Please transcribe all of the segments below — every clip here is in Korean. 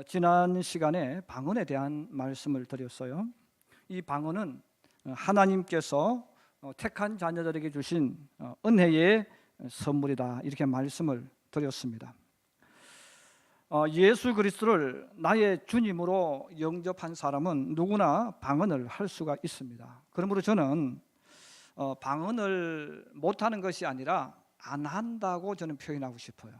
지난 시간에 방언에 대한 말씀을 드렸어요. 이 방언은 하나님께서 택한 자녀들에게 주신 은혜의 선물이다, 이렇게 말씀을 드렸습니다. 예수 그리스도를 나의 주님으로 영접한 사람은 누구나 방언을 할 수가 있습니다. 그러므로 저는 방언을 못하는 것이 아니라 안 한다고 저는 표현하고 싶어요.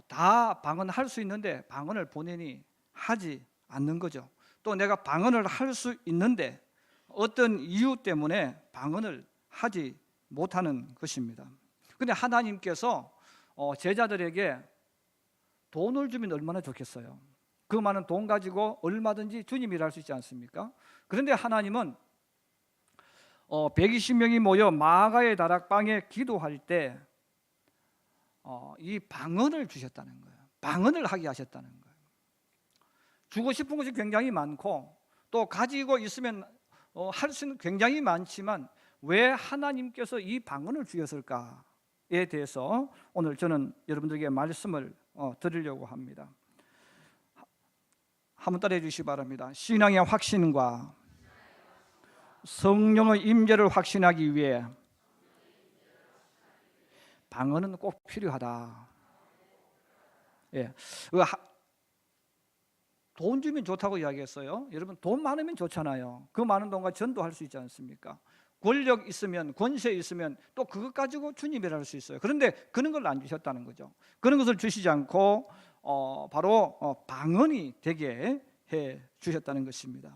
다 방언할 수 있는데 방언을 본인이 하지 않는 거죠. 또 내가 방언을 할 수 있는데 어떤 이유 때문에 방언을 하지 못하는 것입니다. 근데 하나님께서 제자들에게 돈을 주면 얼마나 좋겠어요. 그 많은 돈 가지고 얼마든지 주님 일할 수 있지 않습니까? 그런데 하나님은 120명이 모여 마가의 다락방에 기도할 때 이 방언을 주셨다는 거예요. 방언을 하게 하셨다는 거예요. 주고 싶은 것이 굉장히 많고 또 가지고 있으면 할 수 있는 굉장히 많지만 왜 하나님께서 이 방언을 주셨을까에 대해서 오늘 저는 여러분들에게 말씀을 드리려고 합니다. 한번 따라해 주시기 바랍니다. 신앙의 확신과 성령의 임재를 확신하기 위해 방언은 꼭 필요하다. 예, 돈 주면 좋다고 이야기했어요. 여러분, 돈 많으면 좋잖아요. 그 많은 돈과 전도할 수 있지 않습니까? 권력 있으면, 권세 있으면 또 그것 가지고 주님이라 할 수 있어요. 그런데 그런 걸 안 주셨다는 거죠. 그런 것을 주시지 않고 바로 방언이 되게 해 주셨다는 것입니다.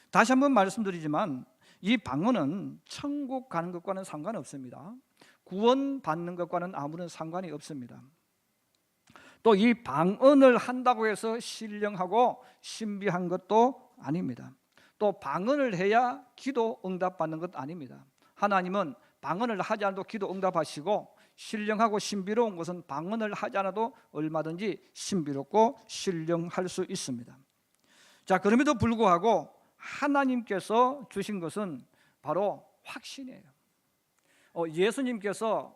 다시 한번 말씀드리지만 이 방언은 천국 가는 것과는 상관없습니다. 구원받는 것과는 아무런 상관이 없습니다. 또 이 방언을 한다고 해서 신령하고 신비한 것도 아닙니다. 또 방언을 해야 기도 응답받는 것 아닙니다. 하나님은 방언을 하지 않아도 기도 응답하시고 신령하고 신비로운 것은 방언을 하지 않아도 얼마든지 신비롭고 신령할 수 있습니다. 자, 그럼에도 불구하고 하나님께서 주신 것은 바로 확신이에요. 예수님께서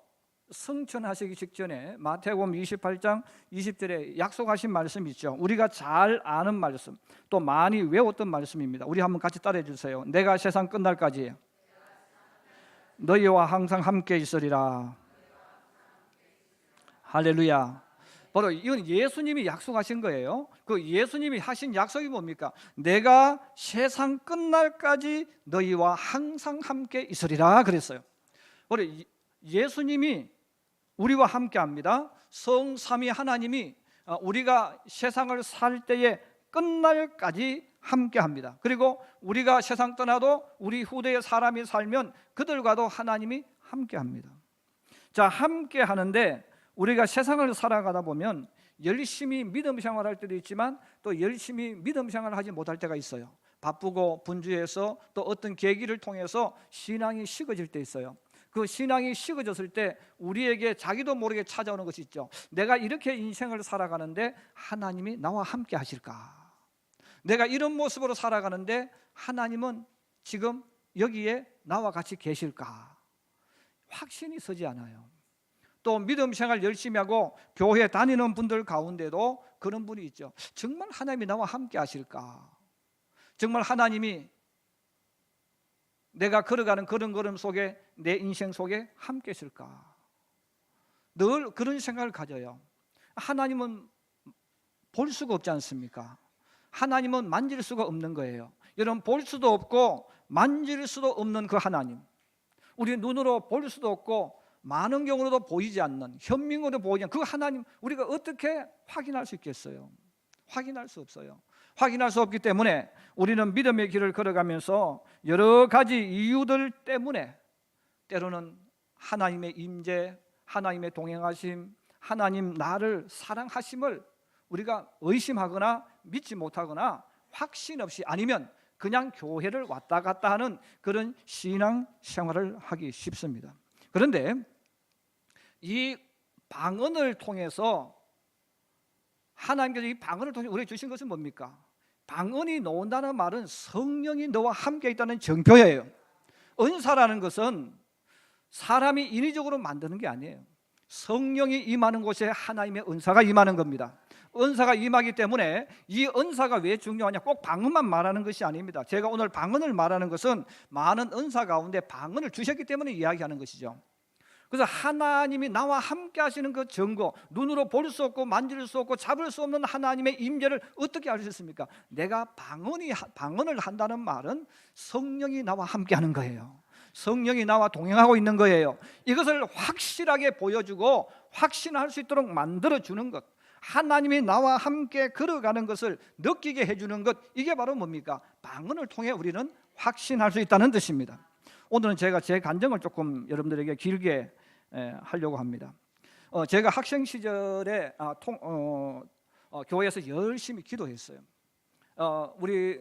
승천하시기 직전에 마태복음 28장 20절에 약속하신 말씀이 있죠. 우리가 잘 아는 말씀, 또 많이 외웠던 말씀입니다. 우리 한번 같이 따라해 주세요. 내가 세상 끝날까지 너희와 항상 함께 있으리라. 할렐루야. 바로 이건 예수님이 약속하신 거예요. 그 예수님이 하신 약속이 뭡니까? 내가 세상 끝날까지 너희와 항상 함께 있으리라 그랬어요. 바로 예수님이 우리와 함께 합니다. 성삼위 하나님이 우리가 세상을 살 때에 끝날까지 함께 합니다. 그리고 우리가 세상 떠나도 우리 후대의 사람이 살면 그들과도 하나님이 함께 합니다. 자, 함께 하는데 우리가 세상을 살아가다 보면 열심히 믿음 생활할 때도 있지만 또 열심히 믿음 생활하지 못할 때가 있어요. 바쁘고 분주해서 또 어떤 계기를 통해서 신앙이 식어질 때 있어요. 그 신앙이 식어졌을 때 우리에게 자기도 모르게 찾아오는 것이 있죠. 내가 이렇게 인생을 살아가는데 하나님이 나와 함께 하실까? 내가 이런 모습으로 살아가는데 하나님은 지금 여기에 나와 같이 계실까? 확신이 서지 않아요. 또 믿음 생활 열심히 하고 교회 다니는 분들 가운데도 그런 분이 있죠. 정말 하나님이 나와 함께 하실까? 정말 하나님이 내가 걸어가는 그런 걸음 속에 내 인생 속에 함께 있을까? 늘 그런 생각을 가져요. 하나님은 볼 수가 없지 않습니까? 하나님은 만질 수가 없는 거예요. 여러분, 볼 수도 없고 만질 수도 없는 그 하나님, 우리 눈으로 볼 수도 없고 많은 경우로도 보이지 않는, 현명으로 보이지 않는 그 하나님, 우리가 어떻게 확인할 수 있겠어요? 확인할 수 없어요. 확인할 수 없기 때문에 우리는 믿음의 길을 걸어가면서 여러 가지 이유들 때문에 때로는 하나님의 임재, 하나님의 동행하심, 하나님 나를 사랑하심을 우리가 의심하거나 믿지 못하거나 확신 없이, 아니면 그냥 교회를 왔다 갔다 하는 그런 신앙 생활을 하기 쉽습니다. 그런데 이 방언을 통해서 하나님께서 이 방언을 통해 우리에게 주신 것은 뭡니까? 방언이 나온다는 말은 성령이 너와 함께 있다는 증표예요. 은사라는 것은 사람이 인위적으로 만드는 게 아니에요. 성령이 임하는 곳에 하나님의 은사가 임하는 겁니다. 은사가 임하기 때문에 이 은사가 왜 중요하냐, 꼭 방언만 말하는 것이 아닙니다. 제가 오늘 방언을 말하는 것은 많은 은사 가운데 방언을 주셨기 때문에 이야기하는 것이죠. 그래서 하나님이 나와 함께 하시는 그 증거, 눈으로 볼 수 없고 만질 수 없고 잡을 수 없는 하나님의 임재를 어떻게 알 수 있습니까? 내가 방언을 한다는 말은 성령이 나와 함께 하는 거예요. 성령이 나와 동행하고 있는 거예요. 이것을 확실하게 보여주고 확신할 수 있도록 만들어주는 것, 하나님이 나와 함께 걸어가는 것을 느끼게 해주는 것, 이게 바로 뭡니까? 방언을 통해 우리는 확신할 수 있다는 뜻입니다. 오늘은 제가 제 간증을 조금 여러분들에게 길게 하려고 합니다. 제가 학생 시절에 교회에서 열심히 기도했어요.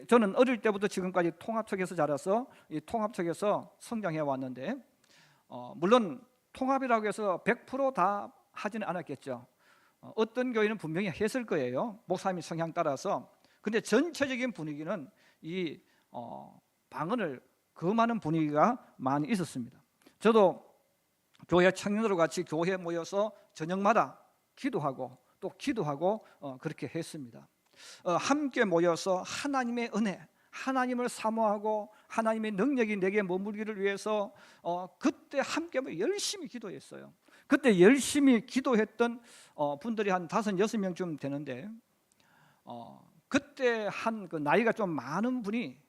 저는 어릴 때부터 지금까지 통합척에서 자라서 이 통합척에서 성장해 왔는데, 물론 통합이라고 해서 100% 다 하지는 않았겠죠. 어떤 교회는 분명히 했을 거예요, 목사님 성향 따라서. 근데 전체적인 분위기는 이 방언을 금하는 분위기가 많이 있었습니다. 저도 교회 청년으로 같이 교회에 모여서 저녁마다 기도하고 또 기도하고 그렇게 했습니다. 함께 모여서 하나님의 은혜, 하나님을 사모하고 하나님의 능력이 내게 머물기를 위해서 그때 함께 열심히 기도했어요. 그때 열심히 기도했던 분들이 한 5, 6명쯤 되는데, 그때 한 그 나이가 좀 많은 분이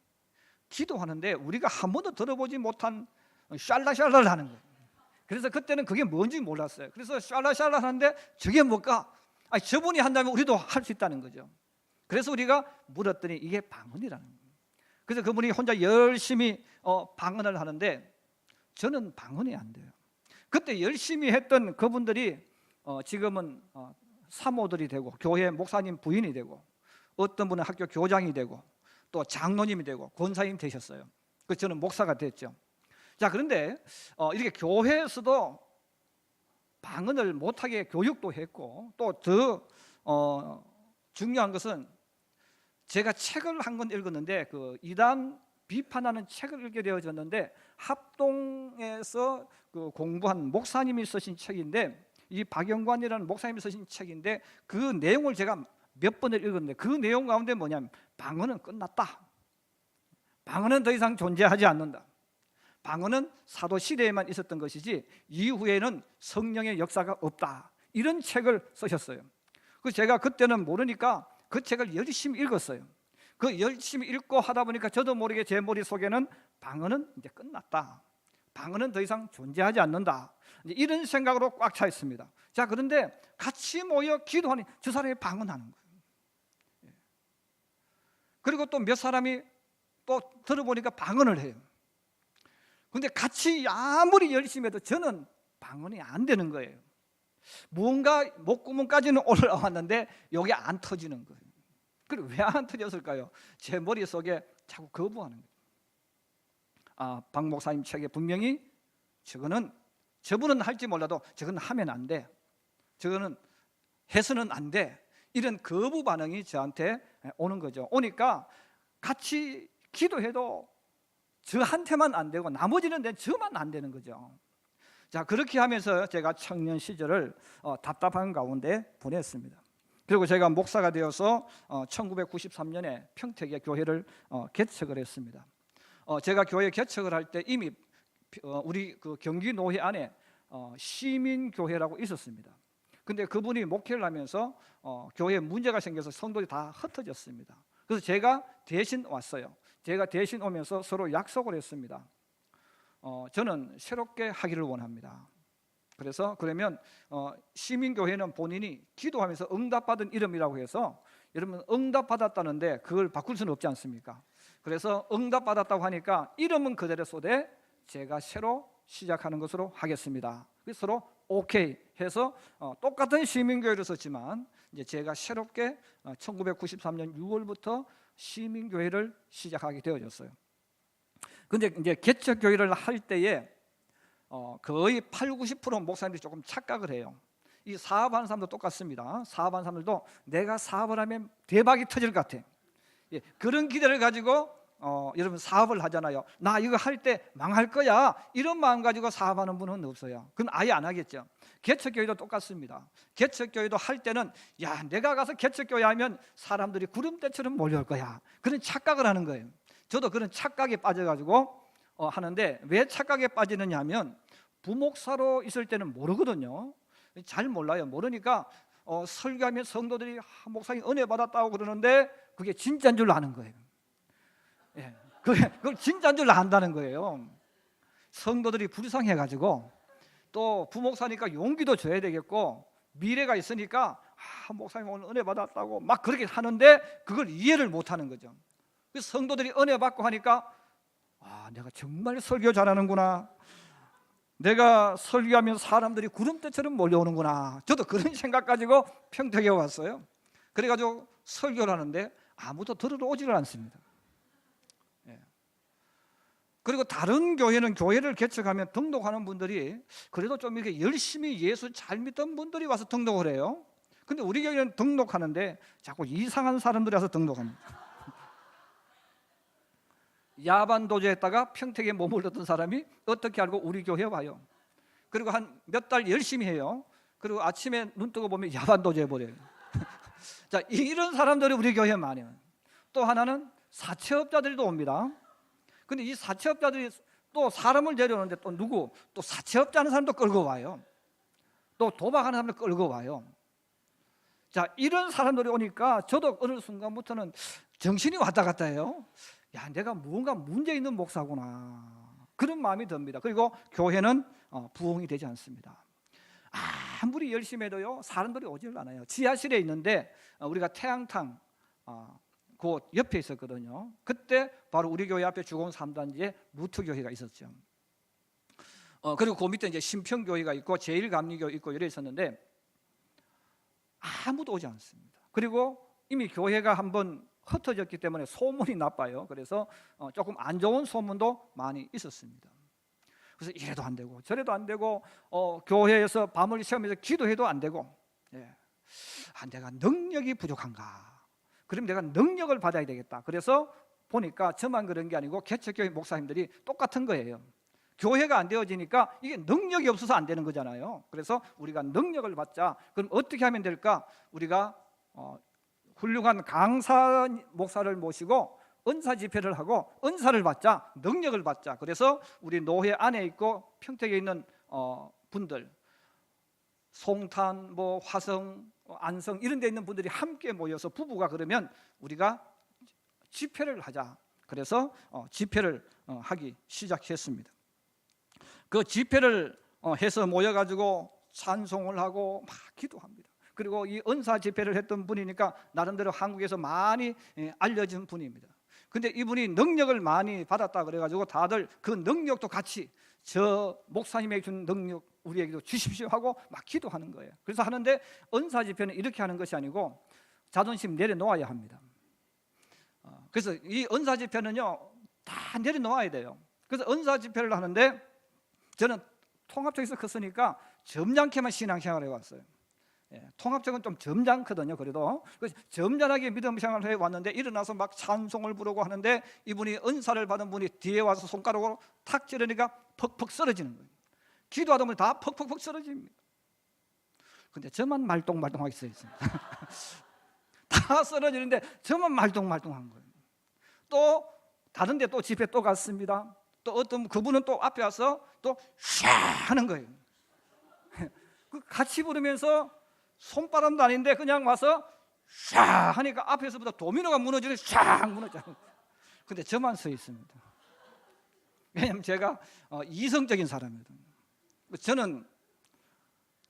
기도하는데 우리가 한 번도 들어보지 못한 샬라샬라를 하는 거예요. 그래서 그때는 그게 뭔지 몰랐어요. 그래서 샬라샬라 하는데 저게 뭘까? 저분이 한다면 우리도 할 수 있다는 거죠. 그래서 우리가 물었더니 이게 방언이라는 거예요. 그래서 그분이 혼자 열심히 방언을 하는데 저는 방언이 안 돼요. 그때 열심히 했던 그분들이 지금은 사모들이 되고 교회 목사님 부인이 되고 어떤 분은 학교 교장이 되고 또 장로님이 되고 권사님 되셨어요. 그래서 저는 목사가 됐죠. 자, 그런데 이렇게 교회에서도 방언을 못하게 교육도 했고, 또 더 중요한 것은 제가 책을 한 권 읽었는데, 그 이단 비판하는 책을 읽게 되어졌는데, 합동에서 그 공부한 목사님이 쓰신 책인데, 이 박영관이라는 목사님이 쓰신 책인데, 그 내용을 제가 몇 번을 읽었는데 그 내용 가운데 뭐냐면 방언은 끝났다. 방언은 더 이상 존재하지 않는다. 방언은 사도 시대에만 있었던 것이지 이후에는 성령의 역사가 없다. 이런 책을 쓰셨어요. 그래서 제가 그때는 모르니까 그 책을 열심히 읽었어요. 그 열심히 읽고 하다 보니까 저도 모르게 제 머릿속에는 방언은 이제 끝났다. 방언은 더 이상 존재하지 않는다. 이런 생각으로 꽉 차 있습니다. 자, 그런데 같이 모여 기도하니 저 사람이 방언하는 거예요. 그리고 또 몇 사람이 또 들어보니까 방언을 해요. 그런데 같이 아무리 열심히 해도 저는 방언이 안 되는 거예요. 뭔가 목구멍까지는 올라왔는데 여기 안 터지는 거예요. 그리고 왜 안 터졌을까요? 제 머릿속에 자꾸 거부하는 거예요. 박 목사님 책에 분명히 저분은 할지 몰라도 저거는 하면 안 돼, 저거는 해서는 안 돼, 이런 거부 반응이 저한테 오는 거죠. 오니까 같이 기도해도 저한테만 안 되고 나머지는 저만 안 되는 거죠. 자, 그렇게 하면서 제가 청년 시절을 답답한 가운데 보냈습니다. 그리고 제가 목사가 되어서 1993년에 평택에 교회를 개척을 했습니다. 제가 교회 개척을 할 때 이미 우리 그 경기 노회 안에 시민교회라고 있었습니다. 근데 그분이 목회를 하면서 교회에 문제가 생겨서 성도들이 다 흩어졌습니다. 그래서 제가 대신 왔어요. 제가 대신 오면서 서로 약속을 했습니다. 저는 새롭게 하기를 원합니다. 그래서 그러면 시민교회는 본인이 기도하면서 응답받은 이름이라고 해서, 여러분 응답받았다는데 그걸 바꿀 수는 없지 않습니까? 그래서 응답받았다고 하니까 이름은 그대로 쏘되 제가 새로 시작하는 것으로 하겠습니다. 그래서 서로 오케이 해서 똑같은 시민교회를 썼지만 이제 제가 새롭게 1993년 6월부터 시민교회를 시작하게 되어졌어요. 근데 이제 개척교회를 할 때에 거의 80-90% 목사님들이 조금 착각을 해요. 이 사업하는 사람도 똑같습니다. 사업하는 사람들도 내가 사업을 하면 대박이 터질 것 같아. 그런 기대를 가지고 여러분 사업을 하잖아요. 나 이거 할 때 망할 거야, 이런 마음 가지고 사업하는 분은 없어요. 그건 아예 안 하겠죠. 개척교회도 똑같습니다. 개척교회도 할 때는 야, 내가 가서 개척교회 하면 사람들이 구름대처럼 몰려올 거야, 그런 착각을 하는 거예요. 저도 그런 착각에 빠져가지고 하는데, 왜 착각에 빠지느냐 하면 부목사로 있을 때는 모르거든요. 잘 몰라요. 모르니까 설교하면 성도들이 목사님 은혜 받았다고 그러는데 그게 진짜인 줄 아는 거예요. 예, 그걸 진짜인 줄 안다는 거예요. 성도들이 불쌍해가지고, 또 부목사니까 용기도 줘야 되겠고 미래가 있으니까 목사님 오늘 은혜 받았다고 막 그렇게 하는데 그걸 이해를 못하는 거죠. 그래서 성도들이 은혜 받고 하니까 내가 정말 설교 잘하는구나, 내가 설교하면 사람들이 구름대처럼 몰려오는구나. 저도 그런 생각 가지고 평택에 왔어요. 그래가지고 설교를 하는데 아무도 들으러 오지를 않습니다. 그리고 다른 교회는 교회를 개척하면 등록하는 분들이 그래도 좀 이렇게 열심히 예수 잘 믿던 분들이 와서 등록을 해요. 근데 우리 교회는 등록하는데 자꾸 이상한 사람들이 와서 등록합니다. 야반도주했다가 평택에 머물렀던 사람이 어떻게 알고 우리 교회에 와요. 그리고 한 몇 달 열심히 해요. 그리고 아침에 눈 뜨고 보면 야반도주 해버려요. 자, 이런 사람들이 우리 교회에 많아요. 또 하나는 사채업자들도 옵니다. 근데 이 사채업자들이 또 사람을 데려오는데 또 누구? 또 사채업자 하는 사람도 끌고 와요. 또 도박하는 사람도 끌고 와요. 자, 이런 사람들이 오니까 저도 어느 순간부터는 정신이 왔다 갔다 해요. 야, 내가 무언가 문제 있는 목사구나, 그런 마음이 듭니다. 그리고 교회는 부흥이 되지 않습니다. 아무리 열심히 해도요 사람들이 오질 않아요. 지하실에 있는데 우리가 태양탕 그 옆에 있었거든요. 그때 바로 우리 교회 앞에 주공 3단지에 루트교회가 있었죠. 그리고 그 밑에 이제 신평교회가 있고 제일감리교 있고 이래 있었는데 아무도 오지 않습니다. 그리고 이미 교회가 한번 흩어졌기 때문에 소문이 나빠요. 그래서 조금 안 좋은 소문도 많이 있었습니다. 그래서 이래도 안 되고 저래도 안 되고 교회에서 밤을 새우면서 기도해도 안 되고, 내가 능력이 부족한가? 그럼 내가 능력을 받아야 되겠다. 그래서 보니까 저만 그런 게 아니고 개척교회 목사님들이 똑같은 거예요. 교회가 안 되어지니까 이게 능력이 없어서 안 되는 거잖아요. 그래서 우리가 능력을 받자. 그럼 어떻게 하면 될까? 우리가 훌륭한 강사 목사를 모시고 은사 집회를 하고 은사를 받자, 능력을 받자. 그래서 우리 노회 안에 있고 평택에 있는 분들, 송탄, 화성, 안성 이런 데 있는 분들이 함께 모여서 부부가 그러면 우리가 집회를 하자. 그래서 집회를 하기 시작했습니다. 그 집회를 해서 모여가지고 찬송을 하고 막 기도합니다. 그리고 이 은사 집회를 했던 분이니까 나름대로 한국에서 많이 알려진 분입니다. 근데 이분이 능력을 많이 받았다 그래가지고 다들 그 능력도 같이 저 목사님에게 준 능력 우리에게도 주십시오 하고 막 기도하는 거예요. 그래서 하는데 은사 집회는 이렇게 하는 것이 아니고 자존심 내려놓아야 합니다. 그래서 이 은사 집회는요 다 내려놓아야 돼요. 그래서 은사 집회를 하는데 저는 통합적에서 컸으니까 점잖게만 신앙생활을 해왔어요. 통합적은 좀 점잖거든요. 그래도 점잖하게 믿음 생활을 해왔는데 일어나서 막 찬송을 부르고 하는데 이분이 은사를 받은 분이 뒤에 와서 손가락으로 탁 찌르니까 퍽퍽 쓰러지는 거예요. 기도하다 보면 다 퍽퍽 쓰러집니다. 근데 저만 말똥말똥하게 써 있어요. 다 쓰러지는데 저만 말똥말똥한 거예요. 또 다른 데 또 집회 또 갔습니다. 또 어떤 그분은 또 앞에 와서 또 샤 하는 거예요. 같이 부르면서 손바람도 아닌데 그냥 와서 샤 하니까 앞에서부터 도미노가 무너지는 샤 무너져요. 근데 저만 서 있습니다. 왜냐하면 제가 이성적인 사람이거든요. 저는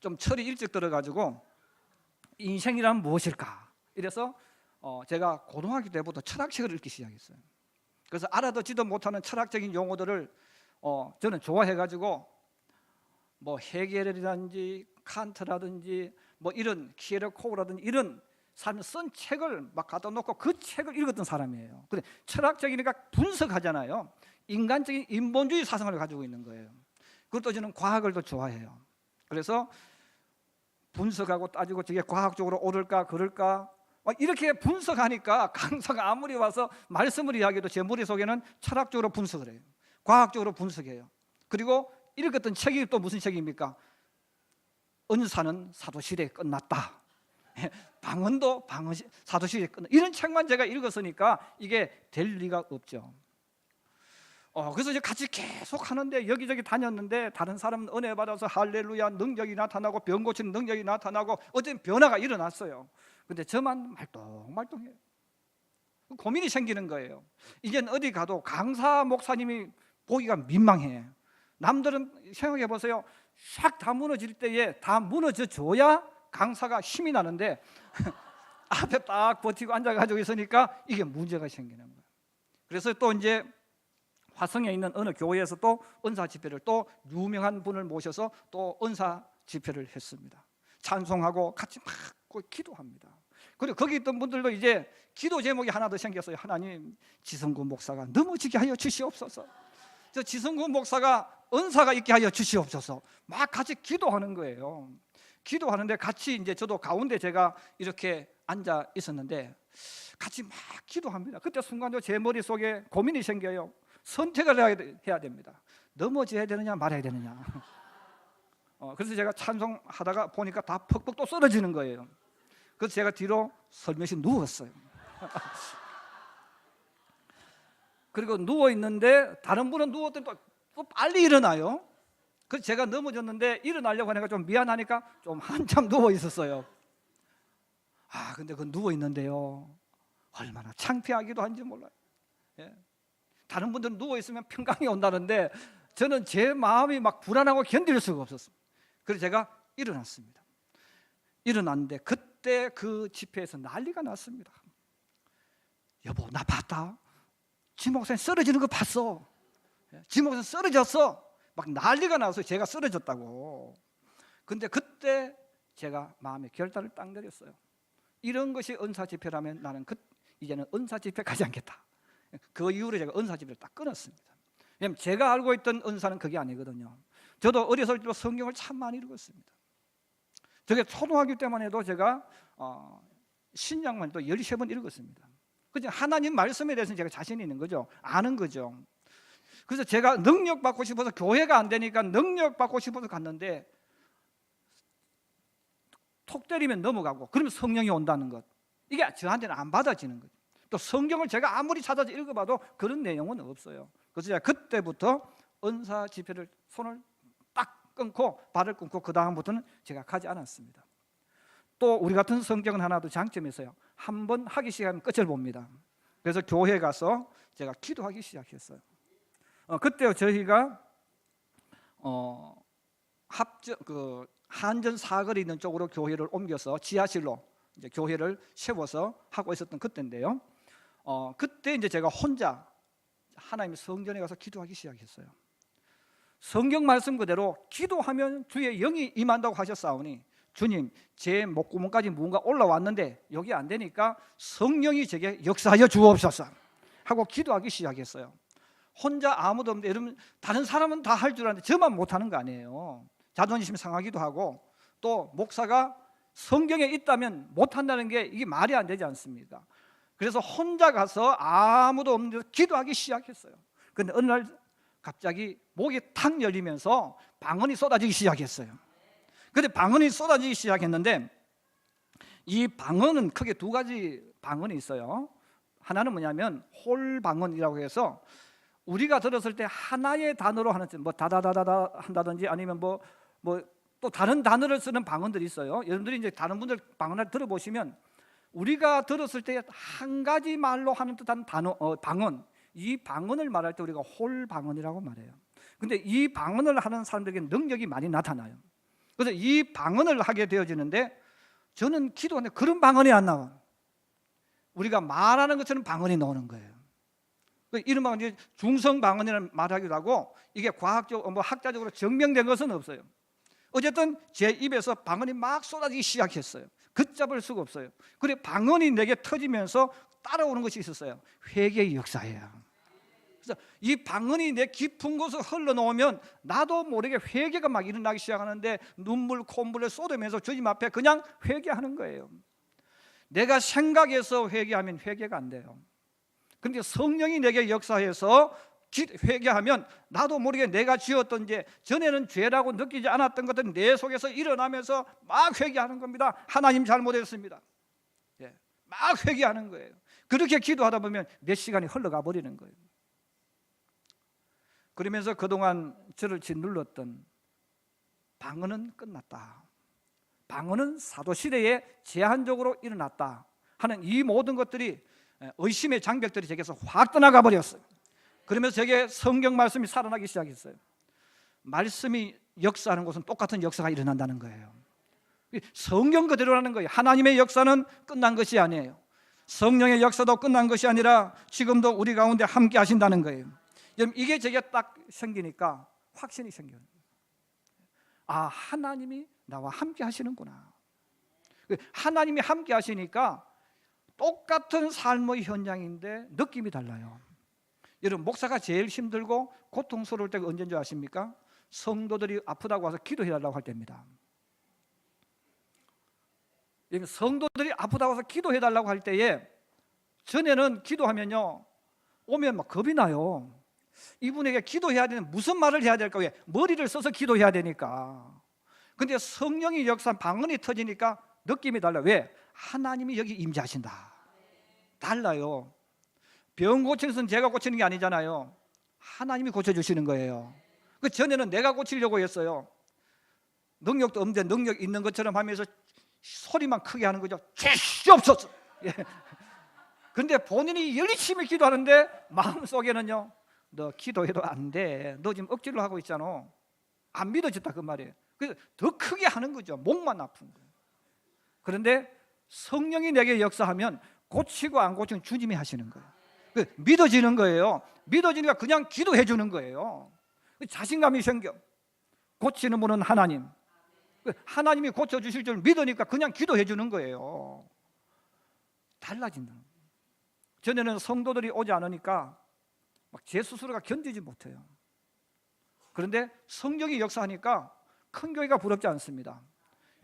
좀 철이 일찍 들어가지고 인생이란 무엇일까 이래서 제가 고등학교 때부터 철학책을 읽기 시작했어요. 그래서 알아듣지도 못하는 철학적인 용어들을 저는 좋아해가지고 헤겔이라든지 칸트라든지 이런 키에르코우라든지 이런 사람 쓴 책을 막 갖다 놓고 그 책을 읽었던 사람이에요. 근데 철학적이니까 분석하잖아요. 인간적인 인본주의 사상을 가지고 있는 거예요. 그것도 저는 과학을 더 좋아해요. 그래서 분석하고 따지고 저게 과학적으로 옳을까 그럴까 이렇게 분석하니까 강사가 아무리 와서 말씀을 이야기해도 제 머릿속에는 철학적으로 분석을 해요. 과학적으로 분석해요. 그리고 읽었던 책이 또 무슨 책입니까? 은사는 사도시대에 끝났다. 방언도 사도시대에 끝났다. 이런 책만 제가 읽었으니까 이게 될 리가 없죠. 그래서 이제 같이 계속 하는데 여기저기 다녔는데 다른 사람은 은혜 받아서 할렐루야 능력이 나타나고 병 고치는 능력이 나타나고 어떤 변화가 일어났어요. 근데 저만 말똥말똥해요. 고민이 생기는 거예요. 이젠 어디 가도 강사 목사님이 보기가 민망해. 남들은 생각해 보세요. 싹 다 무너질 때에 다 무너져 줘야 강사가 힘이 나는데 앞에 딱 버티고 앉아가지고 있으니까 이게 문제가 생기는 거예요. 그래서 또 이제 화성에 있는 어느 교회에서 또 은사 집회를 또 유명한 분을 모셔서 또 은사 집회를 했습니다. 찬송하고 같이 막 기도합니다. 그리고 거기 있던 분들도 이제 기도 제목이 하나 더 생겼어요. 하나님, 지성구 목사가 넘어지게 하여 주시옵소서. 저 지성구 목사가 은사가 있게 하여 주시옵소서. 막 같이 기도하는 거예요. 기도하는데 같이 이제 저도 가운데 제가 이렇게 앉아 있었는데 같이 막 기도합니다. 그때 순간적으로 제 머릿속에 고민이 생겨요. 선택을 해야 됩니다. 넘어져야 되느냐 말아야 되느냐. 그래서 제가 찬송하다가 보니까 다 퍽퍽 또 쓰러지는 거예요. 그래서 제가 뒤로 설며시 누웠어요. 그리고 누워있는데 다른 분은 누웠더니 또 빨리 일어나요. 그래서 제가 넘어졌는데 일어나려고 하니까 좀 미안하니까 좀 한참 누워있었어요. 근데 그 누워있는데요 얼마나 창피하기도 한지 몰라요. 다른 분들은 누워있으면 평강이 온다는데 저는 제 마음이 막 불안하고 견딜 수가 없었어요. 그래서 제가 일어났습니다. 일어났는데 그때 그 집회에서 난리가 났습니다. 여보, 나 봤다. 지 목사님 쓰러지는 거 봤어. 지 목사님 쓰러졌어. 막 난리가 나서 제가 쓰러졌다고. 근데 그때 제가 마음에 결단을 딱 내렸어요. 이런 것이 은사 집회라면 나는 이제는 은사 집회 가지 않겠다. 그 이후로 제가 은사 집회를 딱 끊었습니다. 왜냐하면 제가 알고 있던 은사는 그게 아니거든요. 저도 어렸을 때부터 성경을 참 많이 읽었습니다. 저게 초등학교 때만 해도 제가 신약만 해도 13번 읽었습니다. 그죠? 하나님 말씀에 대해서는 제가 자신이 있는 거죠. 아는 거죠. 그래서 제가 능력 받고 싶어서 교회가 안 되니까 능력 받고 싶어서 갔는데 톡 때리면 넘어가고 그러면 성령이 온다는 것, 이게 저한테는 안 받아지는 거죠. 또 성경을 제가 아무리 찾아서 읽어봐도 그런 내용은 없어요. 그래서 제가 그때부터 은사 집회를 손을 딱 끊고 발을 끊고 그 다음부터는 제가 가지 않았습니다. 또 우리 같은 성경은 하나 더 장점이 있어요. 한번 하기 시작하면 끝을 봅니다. 그래서 교회에 가서 제가 기도하기 시작했어요. 그때 저희가 한전 사거리 있는 쪽으로 교회를 옮겨서 지하실로 이제 교회를 세워서 하고 있었던 그때인데요. 그때 이제 제가 혼자 하나님의 성전에 가서 기도하기 시작했어요. 성경 말씀 그대로 기도하면 주의 영이 임한다고 하셨사오니 주님, 제 목구멍까지 뭔가 올라왔는데 여기 안 되니까 성령이 제게 역사하여 주옵소서 하고 기도하기 시작했어요. 혼자 아무도 없는데 여러분 다른 사람은 다 할 줄 아는데 저만 못하는 거 아니에요. 자존심이 상하기도 하고 또 목사가 성경에 있다면 못한다는 게 이게 말이 안 되지 않습니까? 그래서 혼자 가서 아무도 없는 데서 기도하기 시작했어요. 그런데 어느 날 갑자기 목이 탁 열리면서 방언이 쏟아지기 시작했어요. 그런데 방언이 쏟아지기 시작했는데 이 방언은 크게 두 가지 방언이 있어요. 하나는 뭐냐면 홀방언이라고 해서 우리가 들었을 때 하나의 단어로 하는, 뭐 다다다다다 한다든지 아니면 뭐 또 다른 단어를 쓰는 방언들이 있어요. 여러분들이 이제 다른 분들 방언을 들어보시면 우리가 들었을 때 한 가지 말로 하는 듯한 단어, 방언, 이 방언을 말할 때 우리가 홀방언이라고 말해요. 근데 이 방언을 하는 사람들에게 능력이 많이 나타나요. 그래서 이 방언을 하게 되어지는데 저는 기도하는데 그런 방언이 안 나와. 우리가 말하는 것처럼 방언이 나오는 거예요. 이런 방언이 중성 방언이라는 말하기도 하고 이게 과학적, 학자적으로 증명된 것은 없어요. 어쨌든 제 입에서 방언이 막 쏟아지기 시작했어요. 걷잡을 수가 없어요. 그래 방언이 내게 터지면서 따라오는 것이 있었어요. 회개의 역사예요. 그래서 이 방언이 내 깊은 곳을 흘러나오면 나도 모르게 회개가 막 일어나기 시작하는데 눈물 콧물을 쏟으면서 주님 앞에 그냥 회개하는 거예요. 내가 생각해서 회개하면 회개가 안 돼요. 그런데 성령이 내게 역사해서 회개하면 나도 모르게 내가 지었던 죄, 전에는 죄라고 느끼지 않았던 것들이 내 속에서 일어나면서 막 회개하는 겁니다. 하나님 잘못했습니다. 예, 막 회개하는 거예요. 그렇게 기도하다 보면 몇 시간이 흘러가 버리는 거예요. 그러면서 그동안 저를 짓눌렀던 방언은 끝났다, 방언은 사도시대에 제한적으로 일어났다 하는 이 모든 것들이, 의심의 장벽들이 제게서 확 떠나가 버렸어요. 그러면서 제게 성경 말씀이 살아나기 시작했어요. 말씀이 역사하는 곳은 똑같은 역사가 일어난다는 거예요. 성경 그대로라는 거예요. 하나님의 역사는 끝난 것이 아니에요. 성령의 역사도 끝난 것이 아니라 지금도 우리 가운데 함께 하신다는 거예요. 여러분, 이게 제게 딱 생기니까 확신이 생겨요. 아, 하나님이 나와 함께 하시는구나. 하나님이 함께 하시니까 똑같은 삶의 현장인데 느낌이 달라요. 여러분, 목사가 제일 힘들고 고통스러울 때가 언제인 줄 아십니까? 성도들이 아프다고 와서 기도해달라고 할 때입니다. 성도들이 아프다고 해서 기도해달라고 할 때에, 전에는 기도하면요, 오면 막 겁이 나요. 이분에게 기도해야 되는, 무슨 말을 해야 될까? 왜? 머리를 써서 기도해야 되니까. 근데 성령이 역사, 방언이 터지니까 느낌이 달라요. 왜? 하나님이 여기 임재하신다. 달라요. 병 고치는 것은 제가 고치는 게 아니잖아요. 하나님이 고쳐주시는 거예요. 그 전에는 내가 고치려고 했어요. 능력도 없는데 능력 있는 것처럼 하면서 소리만 크게 하는 거죠. 주시옵소서. 예. 근데 본인이 열심히 기도하는데 마음속에는요, 너 기도해도 안 돼, 너 지금 억지로 하고 있잖아, 안 믿어졌다 그 말이에요. 그래서 더 크게 하는 거죠. 목만 아픈 거예요. 그런데 성령이 내게 역사하면 고치고 안 고치는 주님이 하시는 거예요. 믿어지는 거예요. 믿어지니까 그냥 기도해 주는 거예요. 자신감이 생겨. 고치는 분은 하나님, 하나님이 고쳐주실 줄 믿으니까 그냥 기도해 주는 거예요. 달라진다. 전에는 성도들이 오지 않으니까 막 제 스스로가 견디지 못해요. 그런데 성령이 역사하니까 큰 교회가 부럽지 않습니다.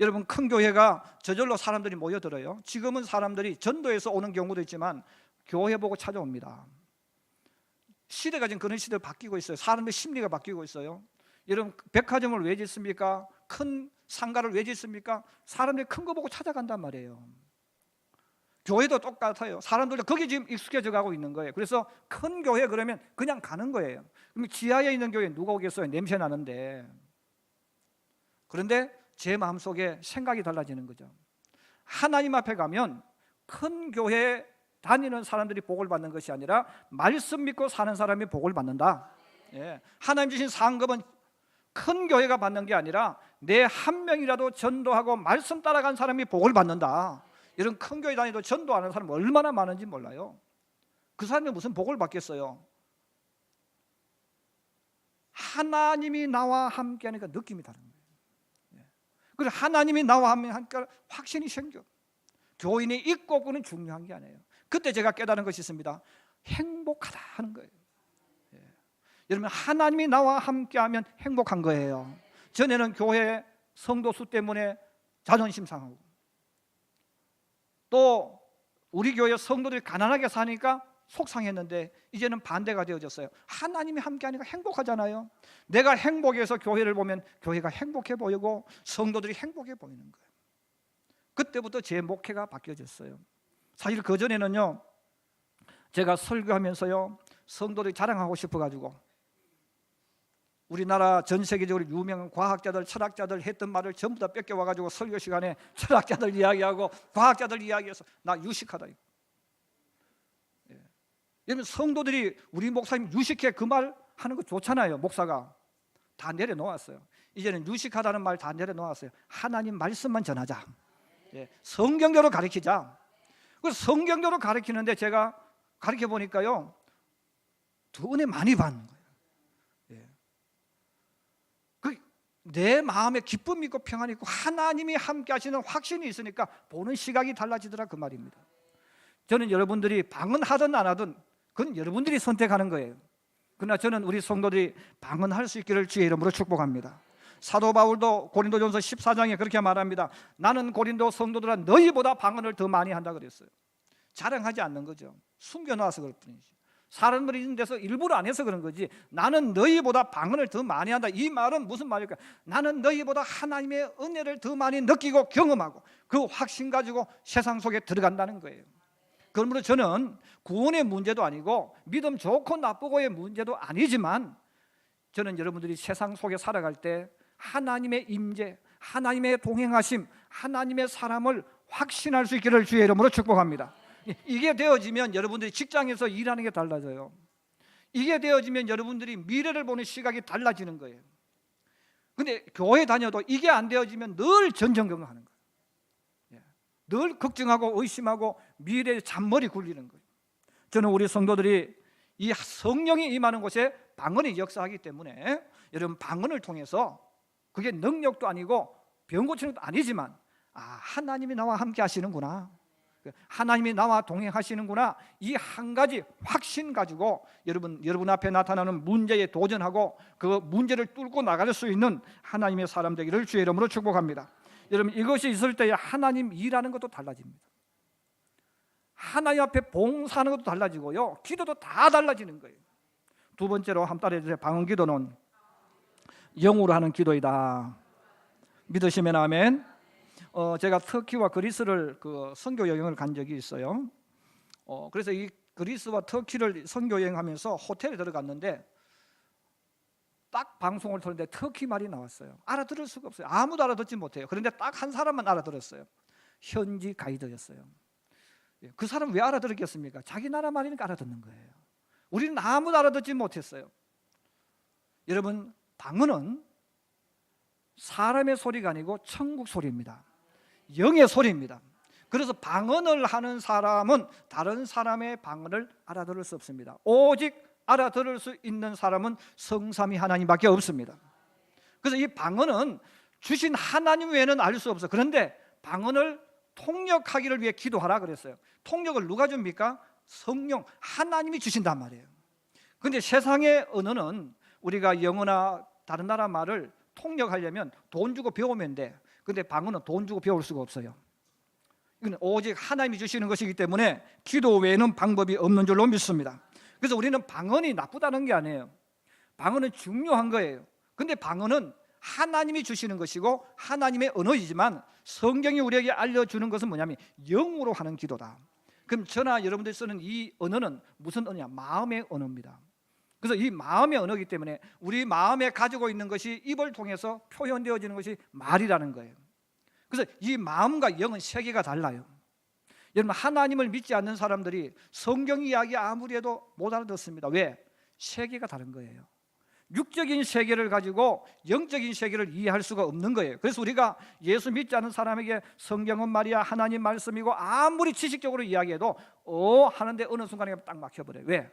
여러분, 큰 교회가 저절로 사람들이 모여들어요. 지금은 사람들이 전도에서 오는 경우도 있지만 교회 보고 찾아옵니다. 시대가 지금 그런 시대로 바뀌고 있어요. 사람의 심리가 바뀌고 있어요. 여러분, 백화점을 왜 짓습니까? 큰 상가를 왜 짓습니까? 사람들이 큰 거 보고 찾아간단 말이에요. 교회도 똑같아요. 사람들도 거기 지금 익숙해져 가고 있는 거예요. 그래서 큰 교회 그러면 그냥 가는 거예요. 그럼 지하에 있는 교회 누가 오겠어요? 냄새 나는데. 그런데 제 마음속에 생각이 달라지는 거죠. 하나님 앞에 가면 큰 교회 다니는 사람들이 복을 받는 것이 아니라 말씀 믿고 사는 사람이 복을 받는다. 예. 하나님 주신 상급은 큰 교회가 받는 게 아니라 내 한 명이라도 전도하고 말씀 따라간 사람이 복을 받는다. 이런 큰 교회 다니도 전도하는 사람 얼마나 많은지 몰라요. 그 사람이 무슨 복을 받겠어요? 하나님이 나와 함께 하니까 느낌이 다른 거예요. 그래서 하나님이 나와 함께 하니까 확신이 생겨. 교인이 있고 없고는 중요한 게 아니에요. 그때 제가 깨달은 것이 있습니다. 행복하다 하는 거예요. 여러분, 하나님이 나와 함께하면 행복한 거예요. 전에는 교회 성도 수 때문에 자존심 상하고, 또 우리 교회 성도들이 가난하게 사니까 속상했는데 이제는 반대가 되어졌어요. 하나님이 함께하니까 행복하잖아요. 내가 행복해서 교회를 보면 교회가 행복해 보이고 성도들이 행복해 보이는 거예요. 그때부터 제 목회가 바뀌어졌어요. 사실 그전에는요, 제가 설교하면서요, 성도들이 자랑하고 싶어가지고 우리나라 전 세계적으로 유명한 과학자들, 철학자들 했던 말을 전부 다 뺏겨와가지고 설교 시간에 철학자들 이야기하고 과학자들 이야기해서 나 유식하다. 여러분, 성도들이 우리 목사님 유식해 그 말 하는 거 좋잖아요. 목사가 다 내려놓았어요. 이제는 유식하다는 말 다 내려놓았어요. 하나님 말씀만 전하자. 성경대로 가르치자. 그래서 성경대로 가르치는데 제가 가르쳐 보니까요, 더 은혜 많이 받는 거예요. 내 마음에 기쁨이 있고 평안이 있고 하나님이 함께 하시는 확신이 있으니까 보는 시각이 달라지더라 그 말입니다. 저는 여러분들이 방언하든 안 하든 그건 여러분들이 선택하는 거예요. 그러나 저는 우리 성도들이 방언할 수 있기를 주의 이름으로 축복합니다. 사도 바울도 고린도전서 14장에 그렇게 말합니다. 나는 고린도 성도들아 너희보다 방언을 더 많이 한다 그랬어요. 자랑하지 않는 거죠. 숨겨놔서 그럴 뿐이죠. 사람들이 있는 데서 일부러 안 해서 그런 거지. 나는 너희보다 방언을 더 많이 한다. 이 말은 무슨 말일까? 나는 너희보다 하나님의 은혜를 더 많이 느끼고 경험하고 그 확신 가지고 세상 속에 들어간다는 거예요. 그러므로 저는 구원의 문제도 아니고 믿음 좋고 나쁘고의 문제도 아니지만, 저는 여러분들이 세상 속에 살아갈 때 하나님의 임재, 하나님의 동행하심, 하나님의 사람을 확신할 수 있기를 주의 이름으로 축복합니다. 이게 되어지면 여러분들이 직장에서 일하는 게 달라져요. 이게 되어지면 여러분들이 미래를 보는 시각이 달라지는 거예요. 근데 교회 다녀도 이게 안 되어지면 늘 전전긍긍하는 거예요. 늘 걱정하고 의심하고 미래에 잔머리 굴리는 거예요. 저는 우리 성도들이 이 성령이 임하는 곳에 방언이 역사하기 때문에 여러분, 방언을 통해서 그게 능력도 아니고 병 고치는 것도 아니지만, 하나님이 나와 함께 하시는구나, 하나님이 나와 동행하시는구나, 이 한 가지 확신 가지고 여러분 앞에 나타나는 문제에 도전하고 그 문제를 뚫고 나갈 수 있는 하나님의 사람 되기를 주의 이름으로 축복합니다. 여러분, 이것이 있을 때 하나님 일하는 것도 달라집니다. 하나님 앞에 봉사하는 것도 달라지고요, 기도도 다 달라지는 거예요. 두 번째로 한 따라 해주세요. 방언 기도는 영으로 하는 기도이다. 믿으시면 아멘. 제가 터키와 그리스를 선교 여행을 간 적이 있어요. 그래서 이 그리스와 터키를 선교 여행하면서 호텔에 들어갔는데 딱 방송을 틀었는데 터키 말이 나왔어요. 알아들을 수가 없어요. 아무도 알아듣지 못해요. 그런데 딱 한 사람만 알아들었어요. 현지 가이드였어요. 그 사람 왜 알아들었겠습니까? 자기 나라 말이니까 알아듣는 거예요. 우리는 아무도 알아듣지 못했어요. 여러분, 방언은 사람의 소리가 아니고 천국 소리입니다. 영의 소리입니다. 그래서 방언을 하는 사람은 다른 사람의 방언을 알아들을 수 없습니다. 오직 알아들을 수 있는 사람은 성삼위 하나님밖에 없습니다. 그래서 이 방언은 주신 하나님 외에는 알 수 없어요. 그런데 방언을 통역하기를 위해 기도하라 그랬어요. 통역을 누가 줍니까? 성령, 하나님이 주신단 말이에요. 그런데 세상의 언어는 우리가 영어나 다른 나라 말을 통역하려면 돈 주고 배우면 돼. 근데 방언은 돈 주고 배울 수가 없어요. 이건 오직 하나님이 주시는 것이기 때문에 기도 외에는 방법이 없는 줄로 믿습니다. 그래서 우리는 방언이 나쁘다는 게 아니에요. 방언은 중요한 거예요. 근데 방언은 하나님이 주시는 것이고 하나님의 언어이지만, 성경이 우리에게 알려주는 것은 뭐냐면 영으로 하는 기도다. 그럼 저나 여러분들이 쓰는 이 언어는 무슨 언어냐? 마음의 언어입니다. 그래서 이 마음의 언어이기 때문에 우리 마음에 가지고 있는 것이 입을 통해서 표현되어지는 것이 말이라는 거예요. 그래서 이 마음과 영은 세계가 달라요. 여러분, 하나님을 믿지 않는 사람들이 성경 이야기 아무리 해도 못 알아듣습니다. 왜? 세계가 다른 거예요. 육적인 세계를 가지고 영적인 세계를 이해할 수가 없는 거예요. 그래서 우리가 예수 믿지 않는 사람에게 성경은 말이야 하나님 말씀이고 아무리 지식적으로 이야기해도 하는데 어느 순간에 딱 막혀버려요. 왜?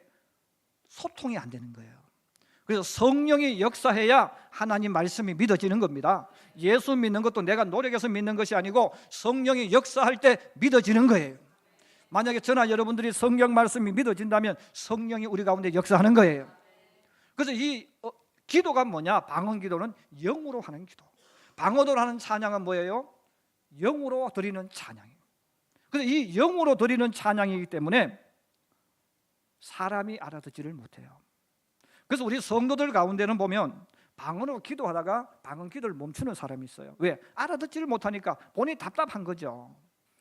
소통이 안 되는 거예요. 그래서 성령이 역사해야 하나님 말씀이 믿어지는 겁니다. 예수 믿는 것도 내가 노력해서 믿는 것이 아니고 성령이 역사할 때 믿어지는 거예요. 만약에 저나 여러분들이 성경 말씀이 믿어진다면 성령이 우리 가운데 역사하는 거예요. 그래서 이 기도가 뭐냐? 방언 기도는 영으로 하는 기도. 방언으로 하는 찬양은 뭐예요? 영으로 드리는 찬양이에요. 그래서 이 영으로 드리는 찬양이기 때문에 사람이 알아듣지를 못해요. 그래서 우리 성도들 가운데는 보면 방언으로 기도하다가 방언 기도를 멈추는 사람이 있어요. 왜? 알아듣지를 못하니까 본인이 답답한 거죠.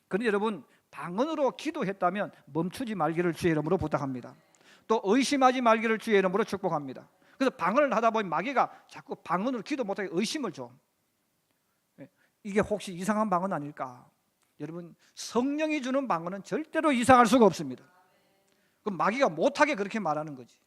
그런데 여러분, 방언으로 기도했다면 멈추지 말기를 주의 이름으로 부탁합니다. 또 의심하지 말기를 주의 이름으로 축복합니다. 그래서 방언을 하다 보면 마귀가 자꾸 방언으로 기도 못하게 의심을 줘. 이게 혹시 이상한 방언 아닐까? 여러분, 성령이 주는 방언은 절대로 이상할 수가 없습니다. 그럼 마귀가 못하게 그렇게 말하는 거지.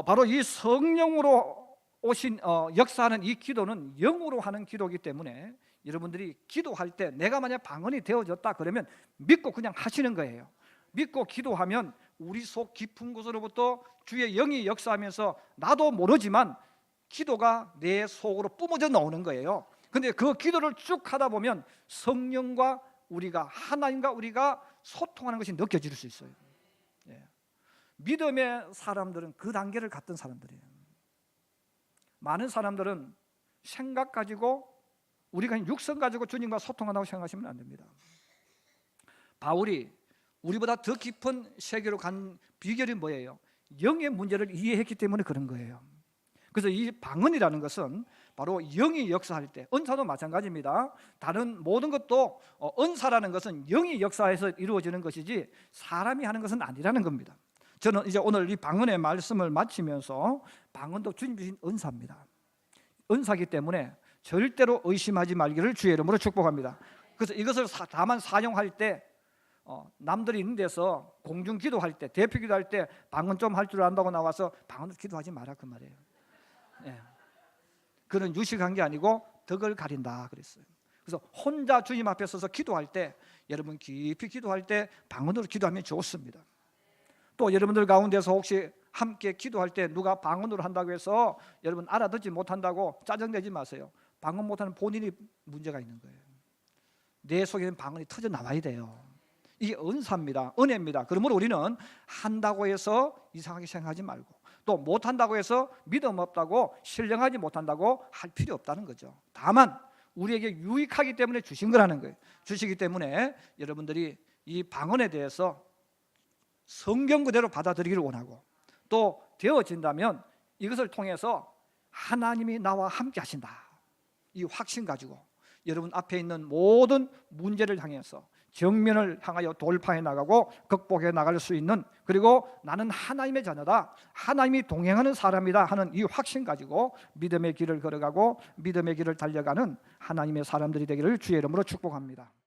바로 이 성령으로 오신 역사하는 이 기도는 영으로 하는 기도이기 때문에 여러분들이 기도할 때 내가 만약 방언이 되어졌다 그러면 믿고 그냥 하시는 거예요. 믿고 기도하면 우리 속 깊은 곳으로부터 주의 영이 역사하면서 나도 모르지만 기도가 내 속으로 뿜어져 나오는 거예요. 근데 그 기도를 쭉 하다 보면 성령과 우리가, 하나님과 우리가 소통하는 것이 느껴질 수 있어요. 믿음의 사람들은 그 단계를 갔던 사람들이에요. 많은 사람들은 생각 가지고, 우리가 육성 가지고 주님과 소통한다고 생각하시면 안 됩니다. 바울이 우리보다 더 깊은 세계로 간 비결이 뭐예요? 영의 문제를 이해했기 때문에 그런 거예요. 그래서 이 방언이라는 것은 바로 영이 역사할 때, 은사도 마찬가지입니다. 다른 모든 것도 은사라는 것은 영이 역사해서 이루어지는 것이지 사람이 하는 것은 아니라는 겁니다. 저는 이제 오늘 이 방언의 말씀을 마치면서 방언도 주님 주신 은사입니다. 은사기 때문에 절대로 의심하지 말기를 주의 이름으로 축복합니다. 그래서 이것을 다만 사용할 때 남들이 있는 데서 공중 기도할 때, 대표 기도할 때 방언 좀 할 줄 안다고 나와서 방언으로 기도하지 마라 그 말이에요. 예. 그는 유식한 게 아니고 덕을 가린다 그랬어요. 그래서 혼자 주님 앞에 서서 기도할 때, 여러분 깊이 기도할 때 방언으로 기도하면 좋습니다. 또 여러분들 가운데서 혹시 함께 기도할 때 누가 방언으로 한다고 해서 여러분 알아듣지 못한다고 짜증내지 마세요. 방언 못하는 본인이 문제가 있는 거예요. 내 속에는 방언이 터져 나와야 돼요. 이게 은사입니다. 은혜입니다. 그러므로 우리는 한다고 해서 이상하게 생각하지 말고, 또 못한다고 해서 믿음 없다고, 신령하지 못한다고 할 필요 없다는 거죠. 다만 우리에게 유익하기 때문에 주신 거라는 거예요. 주시기 때문에 여러분들이 이 방언에 대해서 성경 그대로 받아들이기를 원하고, 또 되어진다면 이것을 통해서 하나님이 나와 함께 하신다, 이 확신 가지고 여러분 앞에 있는 모든 문제를 향해서 정면을 향하여 돌파해 나가고 극복해 나갈 수 있는, 그리고 나는 하나님의 자녀다, 하나님이 동행하는 사람이다 하는 이 확신 가지고 믿음의 길을 걸어가고 믿음의 길을 달려가는 하나님의 사람들이 되기를 주의 이름으로 축복합니다.